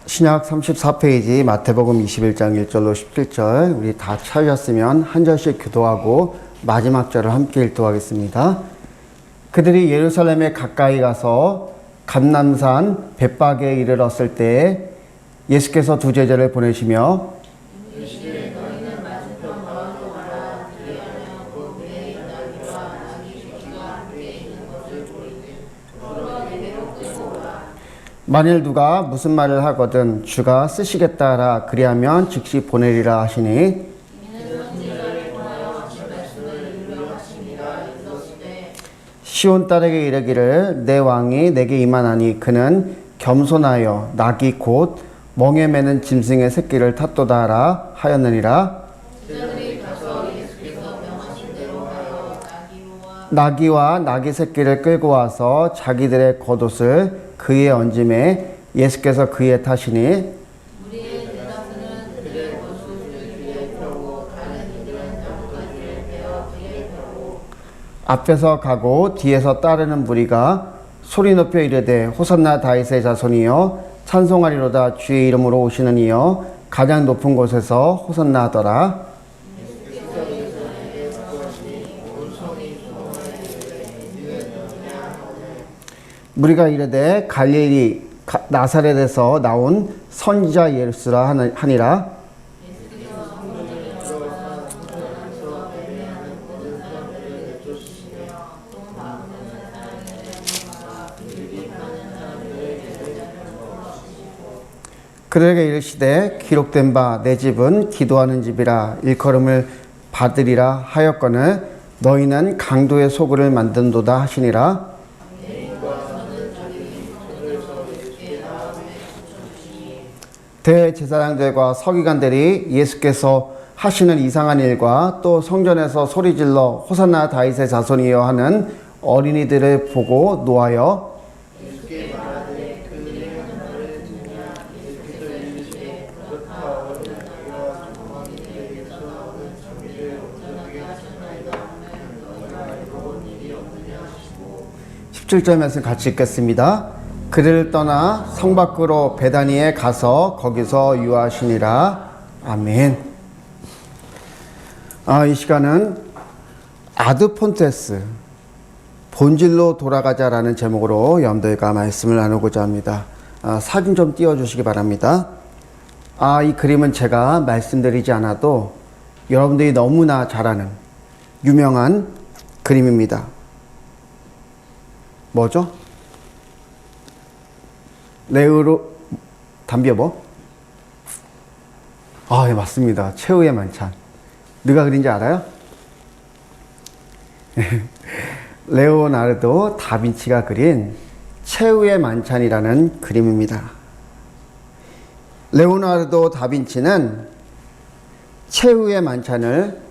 신약 34페이지 마태복음 21장 1절로 17절 우리 다 찾으셨으면 한 절씩 기도하고 마지막 절을 함께 읽도록하겠습니다. 그들이 예루살렘에 가까이 가서 감람산 벳박에 이르렀을 때 예수께서 두 제자를 보내시며 만일 누가 무슨 말을 하거든 주가 쓰시겠다 하라. 그리하면 즉시 보내리라 하시니 시온 딸에게 이르기를 내 왕이 내게 임하나니 그는 겸손하여 낙이 곧 멍에 매는 짐승의 새끼를 탔도다 하라 하였느니라. 나귀와 나귀 새끼를 끌고 와서 자기들의 겉옷을 그의 얹음에 예수께서 그의 타시니 앞에서 가고 뒤에서 따르는 무리가 소리 높여 이르되 호산나 다윗의 자손이여 찬송하리로다 주의 이름으로 오시는 이여 가장 높은 곳에서 호산나 하더라. 무리가 이르되 갈릴리 나사렛에서 나온 선지자 예수라 하니라. 그들에게 이르시되 기록된 바 내 집은 기도하는 집이라 일컬음을 받으리라 하였거늘 너희는 강도의 소굴을 만든도다 하시니라. 대제사장들과 서기관들이 예수께서 하시는 이상한 일과 또 성전에서 소리질러 호산나 다윗의 자손이여 하는 어린이들을 보고 노하여 (17절) 말씀 같이 읽겠습니다. 그들을 떠나 성 밖으로 베다니에 가서 거기서 유하시니라. 아멘. 이 시간은 아드폰테스 본질로 돌아가자라는 제목으로 여러분들과 말씀을 나누고자 합니다. 사진 좀 띄워주시기 바랍니다. 이 그림은 제가 말씀드리지 않아도 여러분들이 너무나 잘 아는 유명한 그림입니다. 뭐죠? 레오로 담비 여보? 예, 맞습니다. 최후의 만찬. 누가 그린지 알아요? 레오나르도 다빈치가 그린 최후의 만찬이라는 그림입니다. 레오나르도 다빈치는 최후의 만찬을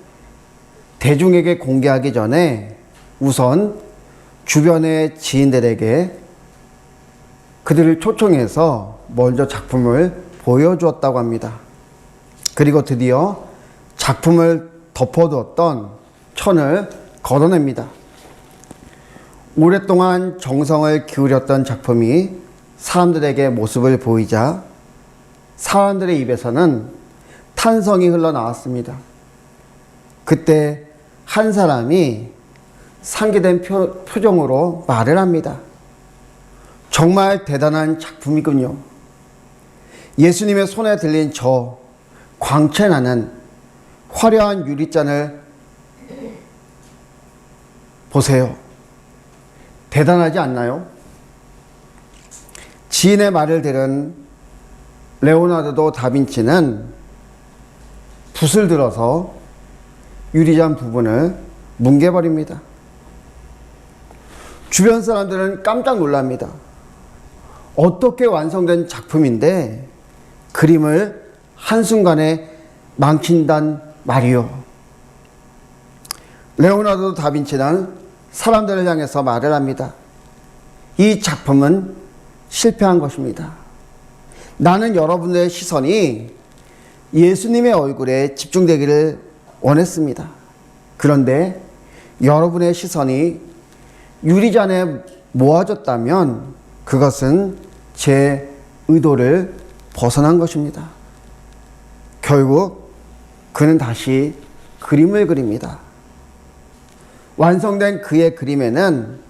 대중에게 공개하기 전에 우선 주변의 지인들에게 그들을 초청해서 먼저 작품을 보여주었다고 합니다. 그리고 드디어 작품을 덮어두었던 천을 걷어냅니다. 오랫동안 정성을 기울였던 작품이 사람들에게 모습을 보이자 사람들의 입에서는 탄성이 흘러나왔습니다. 그때 한 사람이 상기된 표정으로 말을 합니다. 정말 대단한 작품이군요. 예수님의 손에 들린 저 광채나는 화려한 유리잔을 보세요. 대단하지 않나요? 지인의 말을 들은 레오나르도 다빈치는 붓을 들어서 유리잔 부분을 뭉개버립니다. 주변 사람들은 깜짝 놀랍니다. 어떻게 완성된 작품인데 그림을 한순간에 망친단 말이요. 레오나르도 다빈치는 사람들을 향해서 말을 합니다. 이 작품은 실패한 것입니다. 나는 여러분의 시선이 예수님의 얼굴에 집중되기를 원했습니다. 그런데 여러분의 시선이 유리잔에 모아졌다면 그것은 제 의도를 벗어난 것입니다. 결국 그는 다시 그림을 그립니다. 완성된 그의 그림에는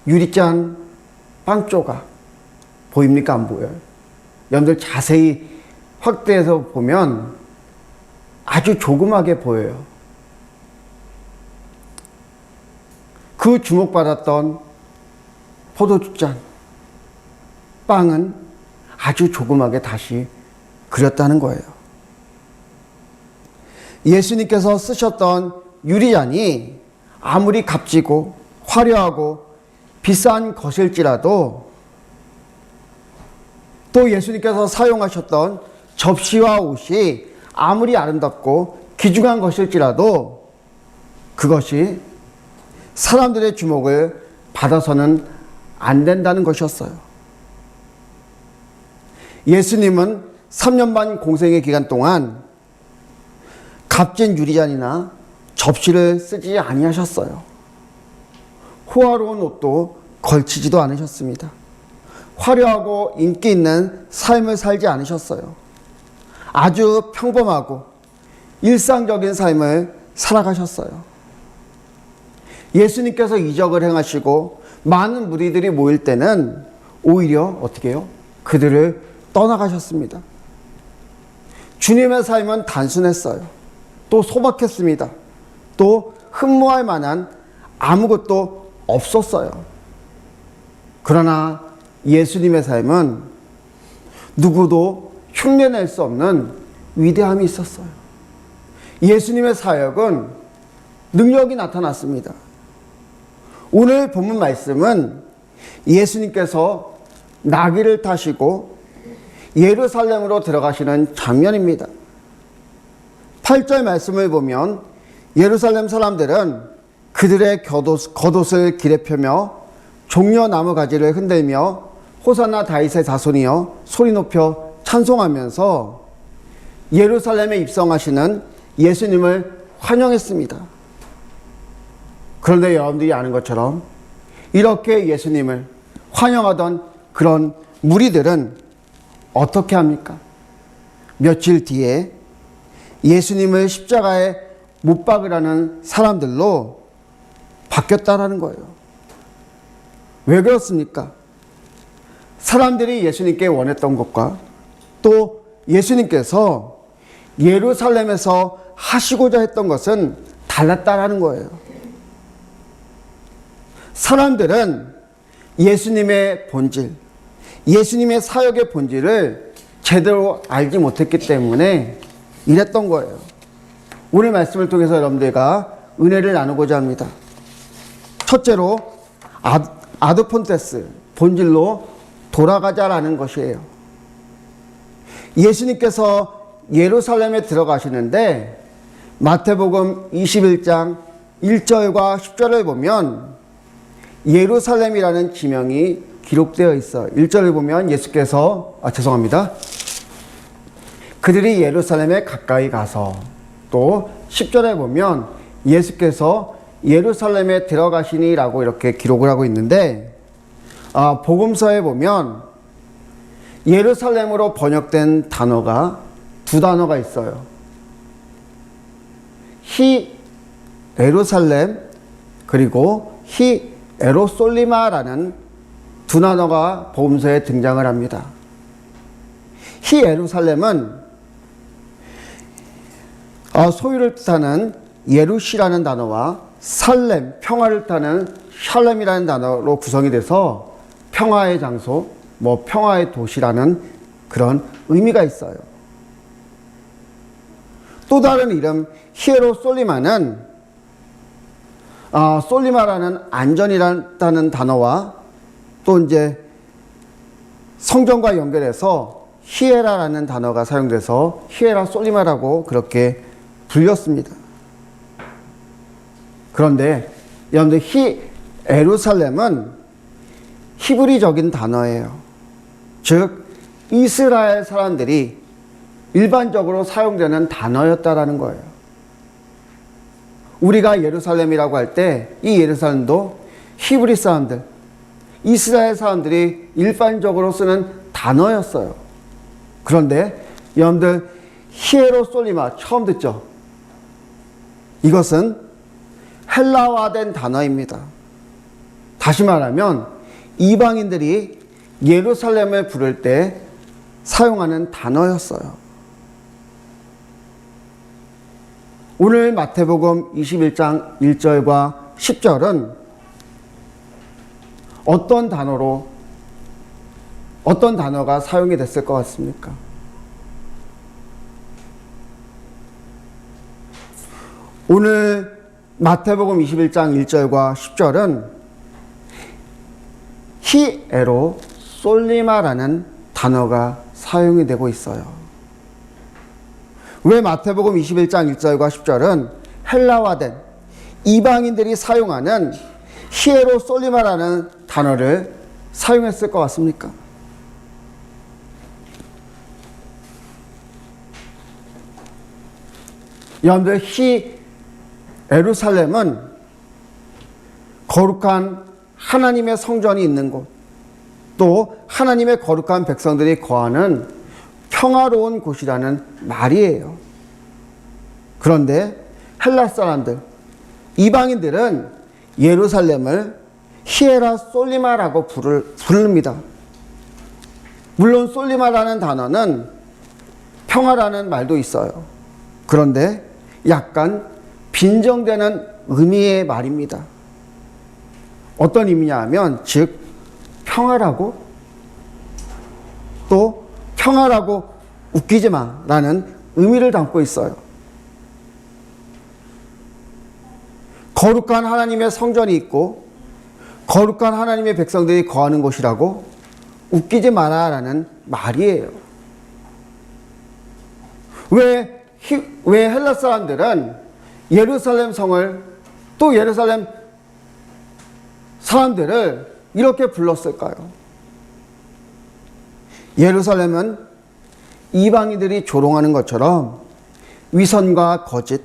유리잔 빵 조각 보입니까? 안 보여요? 여러분들 자세히 확대해서 보면 아주 조그맣게 보여요. 그 주목받았던 포도주잔 빵은 아주 조그맣게 다시 그렸다는 거예요. 예수님께서 쓰셨던 유리잔이 아무리 값지고 화려하고 비싼 것일지라도, 또 예수님께서 사용하셨던 접시와 옷이 아무리 아름답고 귀중한 것일지라도 그것이 사람들의 주목을 받아서는 안 된다는 것이었어요. 예수님은 3년 반 공생의 기간 동안 값진 유리잔이나 접시를 쓰지 아니하셨어요. 호화로운 옷도 걸치지도 않으셨습니다. 화려하고 인기 있는 삶을 살지 않으셨어요. 아주 평범하고 일상적인 삶을 살아가셨어요. 예수님께서 이적을 행하시고 많은 무리들이 모일 때는 오히려 어떻게 해요? 그들을 떠나가셨습니다. 주님의 삶은 단순했어요. 또 소박했습니다. 또 흠모할 만한 아무것도 없었어요. 그러나 예수님의 삶은 누구도 흉내낼 수 없는 위대함이 있었어요. 예수님의 사역은 능력이 나타났습니다. 오늘 본문 말씀은 예수님께서 나귀를 타시고 예루살렘으로 들어가시는 장면입니다. 8절 말씀을 보면 예루살렘 사람들은 그들의 겉옷을 길에 펴며 종려나무 가지를 흔들며 호산나 다윗의 자손이여 소리 높여 찬송하면서 예루살렘에 입성하시는 예수님을 환영했습니다. 그런데 여러분들이 아는 것처럼 이렇게 예수님을 환영하던 그런 무리들은 어떻게 합니까? 며칠 뒤에 예수님을 십자가에 못 박으라는 사람들로 바뀌었다라는 거예요. 왜 그렇습니까? 사람들이 예수님께 원했던 것과 또 예수님께서 예루살렘에서 하시고자 했던 것은 달랐다라는 거예요. 사람들은 예수님의 본질, 예수님의 사역의 본질을 제대로 알지 못했기 때문에 이랬던 거예요. 오늘 말씀을 통해서 여러분들과 은혜를 나누고자 합니다. 첫째로 아드폰테스, 본질로 돌아가자라는 것이에요. 예수님께서 예루살렘에 들어가시는데 마태복음 21장 1절과 10절을 보면 예루살렘이라는 지명이 기록되어 있어요. 1절을 보면 예수께서 그들이 예루살렘에 가까이 가서, 또 10절에 보면 예수께서 예루살렘에 들어가시니 라고 이렇게 기록을 하고 있는데, 복음서에 보면 예루살렘으로 번역된 단어가 두 단어가 있어요. 히 예루살렘 그리고 히 에로솔리마라는 두 단어가 복음서에 등장을 합니다. 히 예루살렘은 소유를 뜻하는 예루시라는 단어와 살렘, 평화를 뜻하는 샬렘이라는 단어로 구성이 돼서 평화의 장소, 평화의 도시라는 그런 의미가 있어요. 또 다른 이름 히에로솔리마는 솔리마라는 안전이라는 단어와 또 이제 성전과 연결해서 히에라라는 단어가 사용돼서 히에라 솔리마라고 그렇게 불렸습니다. 그런데 여러분들 예루살렘은 히브리적인 단어예요. 즉 이스라엘 사람들이 일반적으로 사용되는 단어였다라는 거예요. 우리가 예루살렘이라고 할 때 이 예루살렘도 히브리 사람들, 이스라엘 사람들이 일반적으로 쓰는 단어였어요. 그런데 여러분들 히에로솔리마 처음 듣죠? 이것은 헬라화된 단어입니다. 다시 말하면 이방인들이 예루살렘을 부를 때 사용하는 단어였어요. 오늘 마태복음 21장 1절과 10절은 어떤 단어가 사용이 됐을 것 같습니까? 오늘 마태복음 21장 1절과 10절은 히에로 솔리마라는 단어가 사용이 되고 있어요. 왜 마태복음 21장 1절과 10절은 헬라화된 이방인들이 사용하는 히에로 솔리마라는 단어를 사용했을 것 같습니까? 여러분들 예루살렘은 거룩한 하나님의 성전이 있는 곳, 또 하나님의 거룩한 백성들이 거하는 평화로운 곳이라는 말이에요. 그런데 헬라 사람들, 이방인들은 예루살렘을 히에라 솔리마라고 부릅니다. 물론 솔리마라는 단어는 평화라는 말도 있어요. 그런데 약간 빈정되는 의미의 말입니다. 어떤 의미냐 하면 즉 평화라고, 또 평화라고 웃기지 마라는 의미를 담고 있어요. 거룩한 하나님의 성전이 있고 거룩한 하나님의 백성들이 거하는 곳이라고 웃기지 마라라는 말이에요. 왜 헬라 사람들은 예루살렘 성을, 또 예루살렘 사람들을 이렇게 불렀을까요? 예루살렘은 이방인들이 조롱하는 것처럼 위선과 거짓,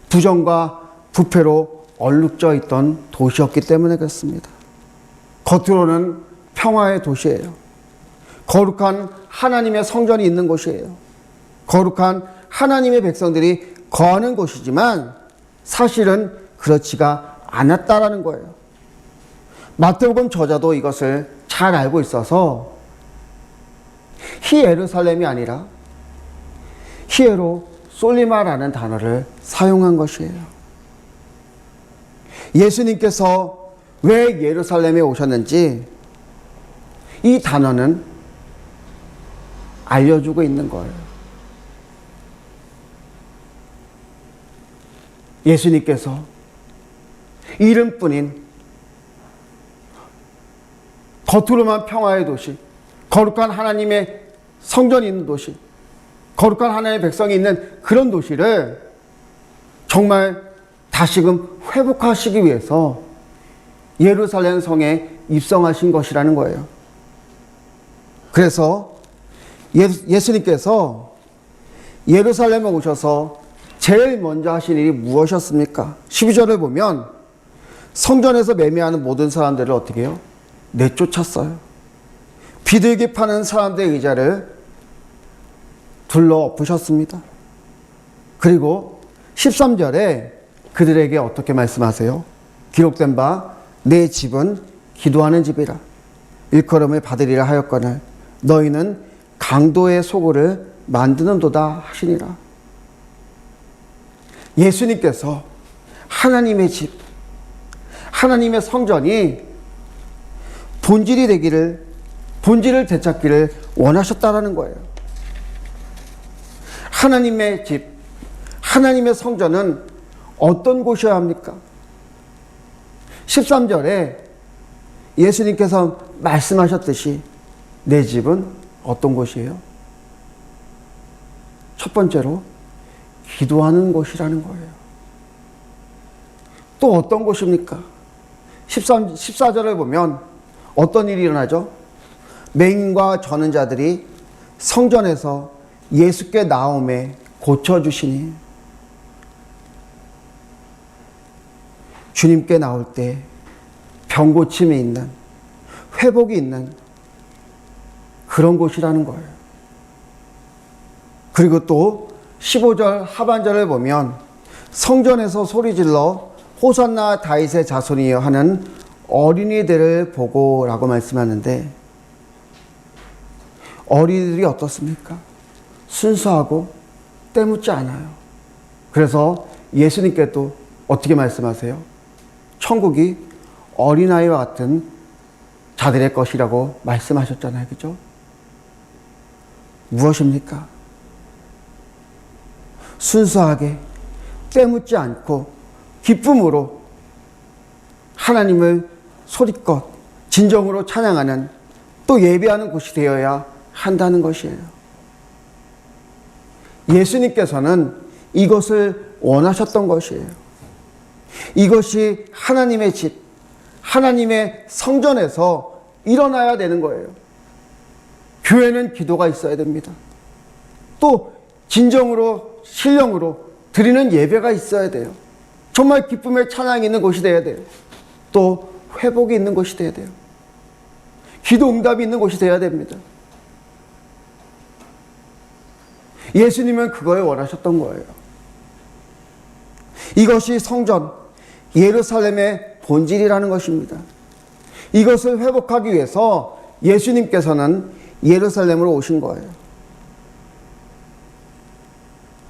부정과 부패로 얼룩져 있던 도시였기 때문에 그렇습니다. 겉으로는 평화의 도시예요. 거룩한 하나님의 성전이 있는 곳이에요. 거룩한 하나님의 백성들이 거하는 곳이지만 사실은 그렇지가 않았다라는 거예요. 마태복음 저자도 이것을 잘 알고 있어서 히예루살렘이 아니라 히에로 솔리마라는 단어를 사용한 것이에요. 예수님께서 왜 예루살렘에 오셨는지 이 단어는 알려주고 있는 거예요. 예수님께서 이름뿐인 겉으로만 평화의 도시, 거룩한 하나님의 성전이 있는 도시, 거룩한 하나님의 백성이 있는 그런 도시를 정말 다시금 회복하시기 위해서 예루살렘 성에 입성하신 것이라는 거예요. 그래서 예수님께서 예루살렘에 오셔서 제일 먼저 하신 일이 무엇이었습니까? 12절을 보면 성전에서 매매하는 모든 사람들을 어떻게 해요? 내쫓았어요. 비둘기 파는 사람들의 의자를 둘러 엎으셨습니다. 그리고 13절에 그들에게 어떻게 말씀하세요? 기록된 바 내 집은 기도하는 집이라 일컬음을 받으리라 하였거늘 너희는 강도의 소굴을 만드는도다 하시니라. 예수님께서 하나님의 집, 하나님의 성전이 본질을 되찾기를 원하셨다라는 거예요. 하나님의 집, 하나님의 성전은 어떤 곳이어야 합니까? 13절에 예수님께서 말씀하셨듯이 내 집은 어떤 곳이에요? 첫 번째로 기도하는 곳이라는 거예요. 또 어떤 곳입니까? 14절을 보면 어떤 일이 일어나죠? 맹인과 저는 자들이 성전에서 예수께 나옴에 고쳐주시니 주님께 나올 때 병고침이 있는, 회복이 있는 그런 곳이라는 거예요. 그리고 또 15절 하반절을 보면 성전에서 소리질러 호산나 다윗의 자손이여 하는 어린이들을 보고 라고 말씀하는데, 어린이들이 어떻습니까? 순수하고 때묻지 않아요. 그래서 예수님께도 어떻게 말씀하세요? 천국이 어린아이와 같은 자들의 것이라고 말씀하셨잖아요. 그죠? 무엇입니까? 순수하게 때묻지 않고 기쁨으로 하나님을 소리껏 진정으로 찬양하는, 또 예배하는 곳이 되어야 한다는 것이에요. 예수님께서는 이것을 원하셨던 것이에요. 이것이 하나님의 집, 하나님의 성전에서 일어나야 되는 거예요. 교회는 기도가 있어야 됩니다. 또 진정으로 신령으로 드리는 예배가 있어야 돼요. 정말 기쁨의 찬양이 있는 곳이 되어야 돼요. 또 회복이 있는 곳이 되어야 돼요. 기도 응답이 있는 곳이 되어야 됩니다. 예수님은 그걸 원하셨던 거예요. 이것이 성전, 예루살렘의 본질이라는 것입니다. 이것을 회복하기 위해서 예수님께서는 예루살렘으로 오신 거예요.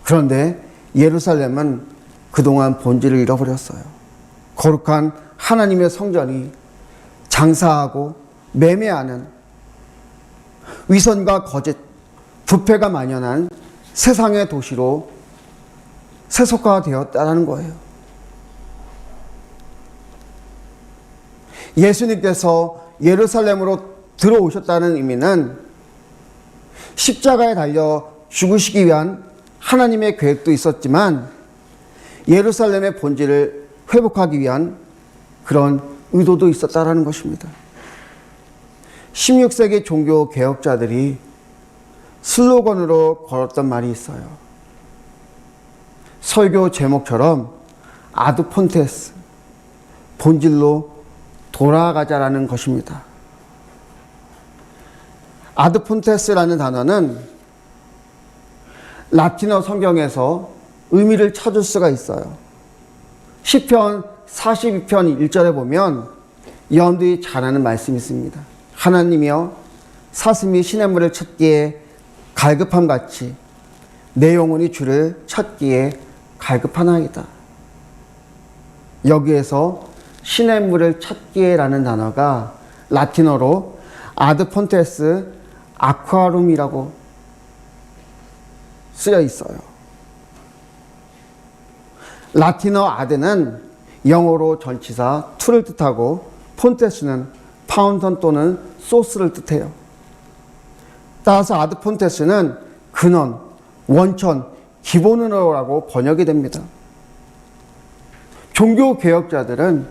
그런데 예루살렘은 그동안 본질을 잃어버렸어요. 거룩한 하나님의 성전이 장사하고 매매하는, 위선과 거짓, 부패가 만연한 세상의 도시로 세속화되었다는 거예요. 예수님께서 예루살렘으로 들어오셨다는 의미는 십자가에 달려 죽으시기 위한 하나님의 계획도 있었지만, 예루살렘의 본질을 회복하기 위한 그런 의도도 있었다라는 것입니다. 16세기 종교 개혁자들이 슬로건으로 걸었던 말이 있어요. 설교 제목처럼 아드 폰테스, 본질로 돌아가자라는 것입니다. 아드 폰테스라는 단어는 라틴어 성경에서 의미를 찾을 수가 있어요. 시편 42편 1절에 보면 여러분들이 잘 아는 말씀이 있습니다. 하나님이여 사슴이 시냇물을 찾기에 갈급함같이 내 영혼이 주를 찾기에 갈급하나이다. 여기에서 시냇물을 찾기에라는 단어가 라틴어로 아드 폰테스 아쿠아룸이라고 쓰여 있어요. 라틴어 아드는 영어로 전치사 투를 뜻하고, 폰테스는 파운턴 또는 소스를 뜻해요. 따라서 아드 폰테스는 근원, 원천, 기본으로라고 번역이 됩니다. 종교 개혁자들은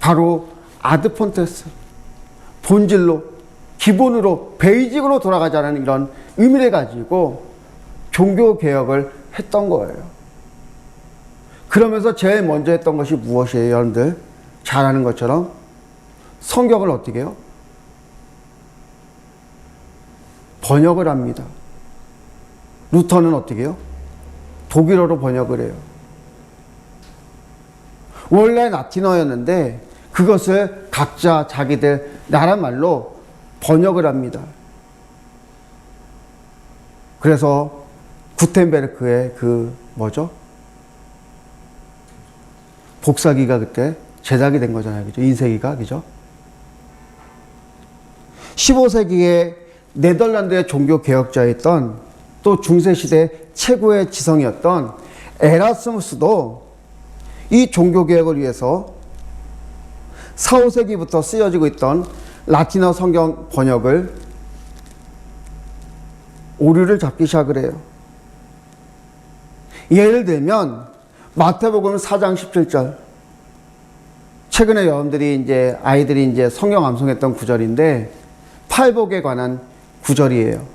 바로 아드 폰테스, 본질로, 기본으로, 베이직으로 돌아가자는 이런 의미를 가지고 종교 개혁을 했던 거예요. 그러면서 제일 먼저 했던 것이 무엇이에요, 여러분들? 잘 아는 것처럼 성경을 어떻게 해요? 번역을 합니다. 루터는 어떻게 해요? 독일어로 번역을 해요. 원래 라틴어였는데 그것을 각자 자기들 나라 말로 번역을 합니다. 그래서 구텐베르크의 그 뭐죠? 복사기가 그때 제작이 된 거잖아요. 그죠? 인쇄기가. 그죠? 15세기에 네덜란드의 종교 개혁자였던, 또 중세시대 최고의 지성이었던 에라스무스도 이 종교 개혁을 위해서 4, 5세기부터 쓰여지고 있던 라틴어 성경 번역을 오류를 잡기 시작을 해요. 예를 들면 마태복음 4장 17절. 최근에 여러분들이 아이들이 성경 암송했던 구절인데, 팔복에 관한 구절이에요.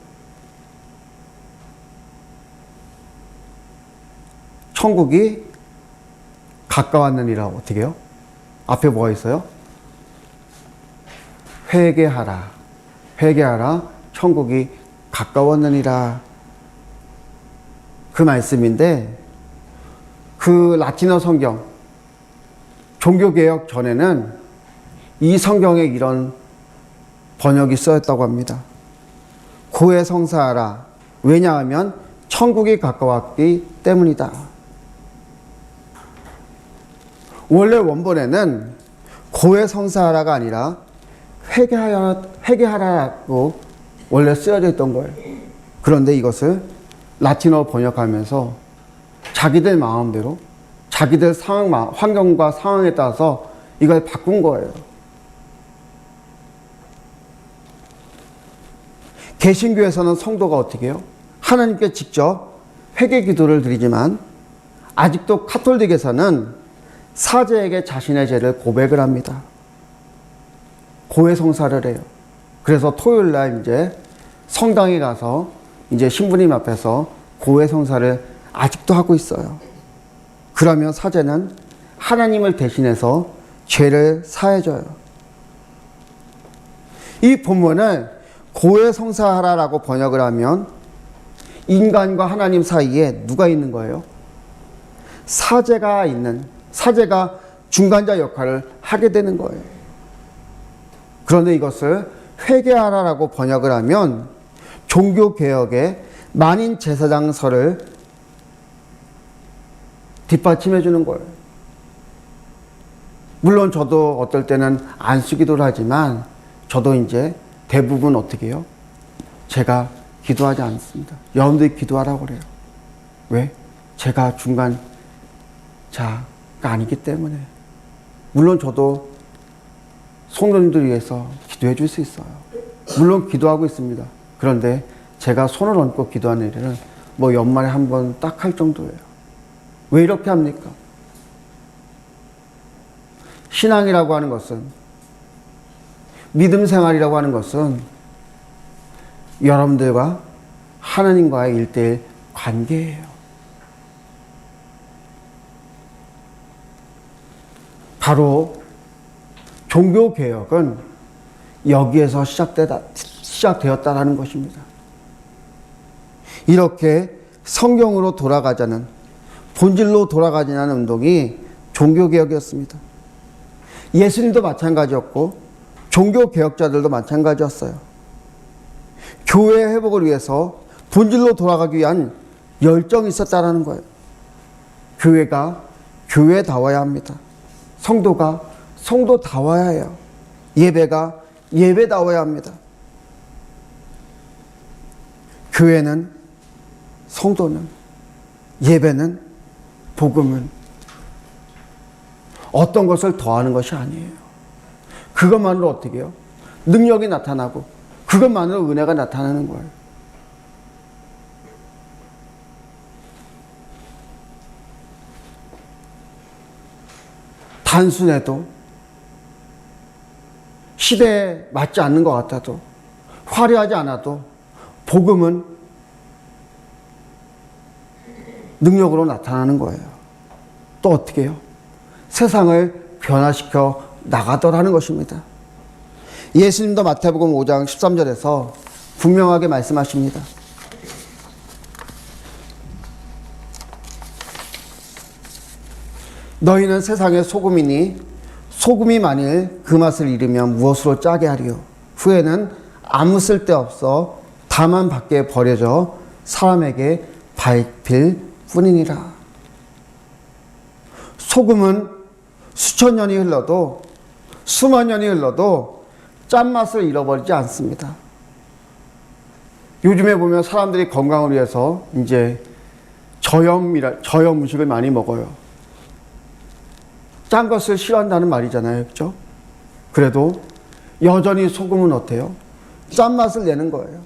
천국이 가까웠느니라. 어떻게 해요? 앞에 뭐가 있어요? 회개하라. 회개하라 천국이 가까웠느니라. 그 말씀인데 그 라틴어 성경 종교개혁 전에는 이 성경에 이런 번역이 쓰였다고 합니다. 고해성사하라. 왜냐하면 천국이 가까웠기 때문이다. 원래 원본에는 고해성사하라가 아니라 회개하라고 원래 쓰여져 있던 거예요. 그런데 이것을 라틴어 번역하면서 자기들 마음대로 자기들 상황, 환경과 상황에 따라서 이걸 바꾼 거예요. 개신교에서는 성도가 어떻게 해요? 하나님께 직접 회개 기도를 드리지만 아직도 카톨릭에서는 사제에게 자신의 죄를 고백을 합니다. 고해성사를 해요. 그래서 토요일 날 이제 성당에 가서 이제 신부님 앞에서 고해성사를 아직도 하고 있어요. 그러면 사제는 하나님을 대신해서 죄를 사해줘요. 이 본문을 고해성사하라라고 번역을 하면 인간과 하나님 사이에 누가 있는 거예요? 사제가 중간자 역할을 하게 되는 거예요. 그런데 이것을 회개하라라고 번역을 하면 종교개혁의 만인 제사장설을 뒷받침해 주는 거예요. 물론 저도 어떨 때는 안수기도를 하지만 저도 이제 대부분 어떻게 해요? 제가 기도하지 않습니다. 여러분들이 기도하라고 그래요. 왜? 제가 중간자가 아니기 때문에. 물론 저도 성도님들 위해서 기도해 줄 수 있어요. 물론 기도하고 있습니다. 그런데 제가 손을 얹고 기도하는 일은 뭐 연말에 한 번 딱 할 정도예요. 왜 이렇게 합니까? 신앙이라고 하는 것은, 믿음 생활이라고 하는 것은 여러분들과 하나님과의 1:1 관계예요. 바로 종교개혁은 여기에서 시작되었다는 것입니다. 이렇게 성경으로 돌아가자는, 본질로 돌아가자는 운동이 종교개혁이었습니다. 예수님도 마찬가지였고 종교개혁자들도 마찬가지였어요. 교회 회복을 위해서 본질로 돌아가기 위한 열정이 있었다는 거예요. 교회가 교회다워야 합니다. 성도가 성도다워야 해요. 예배가 예배다워야 합니다. 교회는, 성도는, 예배는, 복음은 어떤 것을 더하는 것이 아니에요. 그것만으로 어떻게 해요? 능력이 나타나고 그것만으로 은혜가 나타나는 거예요. 단순해도, 시대에 맞지 않는 것 같아도, 화려하지 않아도 복음은 능력으로 나타나는 거예요. 또 어떻게 해요? 세상을 변화시켜 나가더라는 것입니다. 예수님도 마태복음 5장 13절에서 분명하게 말씀하십니다. 너희는 세상의 소금이니 소금이 만일 그 맛을 잃으면 무엇으로 짜게 하리요? 후에는 아무 쓸데없어 다만 밖에 버려져 사람에게 밟힐 뿐이니라. 소금은 수천 년이 흘러도, 수만 년이 흘러도 짠맛을 잃어버리지 않습니다. 요즘에 보면 사람들이 건강을 위해서 이제 저염 음식을 많이 먹어요. 짠 것을 싫어한다는 말이잖아요. 그렇죠? 그래도 여전히 소금은 어때요? 짠맛을 내는 거예요.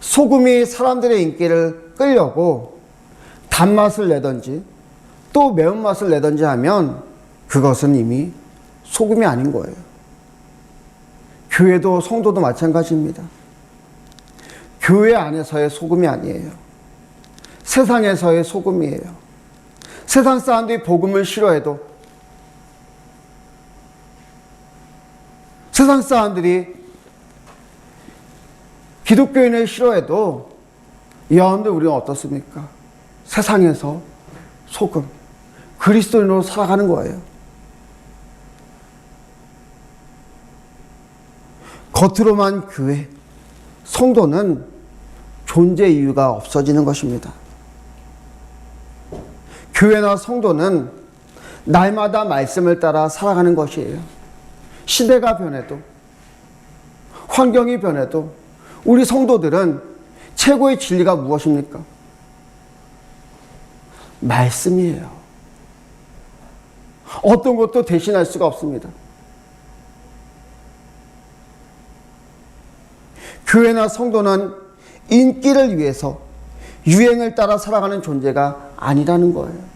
소금이 사람들의 인기를 끌려고 단맛을 내든지 또 매운맛을 내든지 하면 그것은 이미 소금이 아닌 거예요. 교회도 성도도 마찬가지입니다. 교회 안에서의 소금이 아니에요. 세상에서의 소금이에요. 세상 사람들이 복음을 싫어해도, 세상 사람들이 기독교인을 싫어해도 여러분들 우리는 어떻습니까? 세상에서 소금, 그리스도인으로 살아가는 거예요. 겉으로만 교회, 성도는 존재 이유가 없어지는 것입니다. 교회나 성도는 날마다 말씀을 따라 살아가는 것이에요. 시대가 변해도, 환경이 변해도 우리 성도들은 최고의 진리가 무엇입니까? 말씀이에요. 어떤 것도 대신할 수가 없습니다. 교회나 성도는 인기를 위해서 유행을 따라 살아가는 존재가 아니라는 거예요.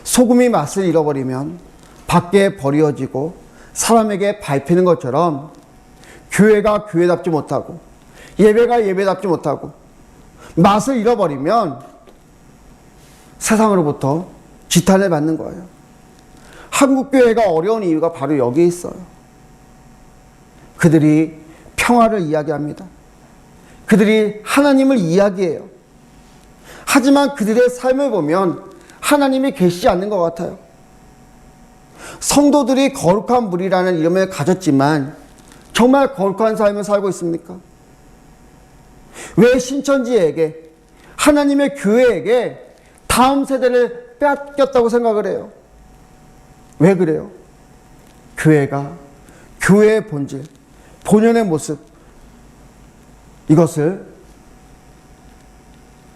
소금이 맛을 잃어버리면 밖에 버려지고 사람에게 밟히는 것처럼 교회가 교회답지 못하고 예배가 예배답지 못하고 맛을 잃어버리면 세상으로부터 지탄을 받는 거예요. 한국교회가 어려운 이유가 바로 여기에 있어요. 그들이 평화를 이야기합니다. 그들이 하나님을 이야기해요. 하지만 그들의 삶을 보면 하나님이 계시지 않는 것 같아요. 성도들이 거룩한 무리라는 이름을 가졌지만 정말 거룩한 삶을 살고 있습니까? 왜 신천지에게, 하나님의 교회에게 다음 세대를 빼앗겼다고 생각을 해요? 왜 그래요? 교회가 교회의 본질, 본연의 모습, 이것을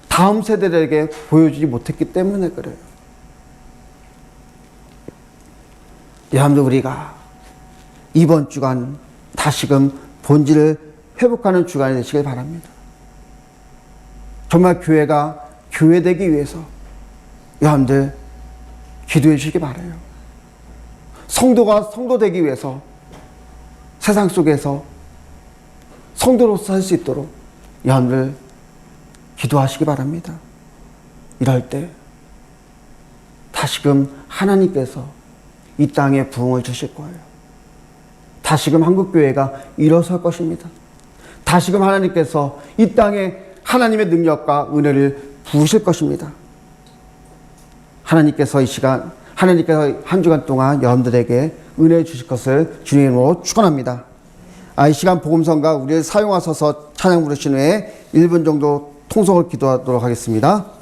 다음 세대들에게 보여주지 못했기 때문에 그래요. 여러분들, 우리가 이번 주간 다시금 본질을 회복하는 주간이 되시길 바랍니다. 정말 교회가 교회되기 위해서 여러분들 기도해 주시기 바라요. 성도가 성도되기 위해서 세상 속에서 성도로서 살 수 있도록 여러분들 기도하시기 바랍니다. 이럴 때 다시금 하나님께서 이 땅에 부흥을 주실 거예요. 다시금 한국교회가 일어설 것입니다. 다시금 하나님께서 이 땅에 하나님의 능력과 은혜를 부으실 것입니다. 하나님께서 이 시간, 하나님께서 한 주간 동안 여러분들에게 은혜 주실 것을 주님으로 축원합니다. 이 시간 복음성가 우리를 사용하셔서 찬양 부르신 후에 1분 정도 통성을 기도하도록 하겠습니다.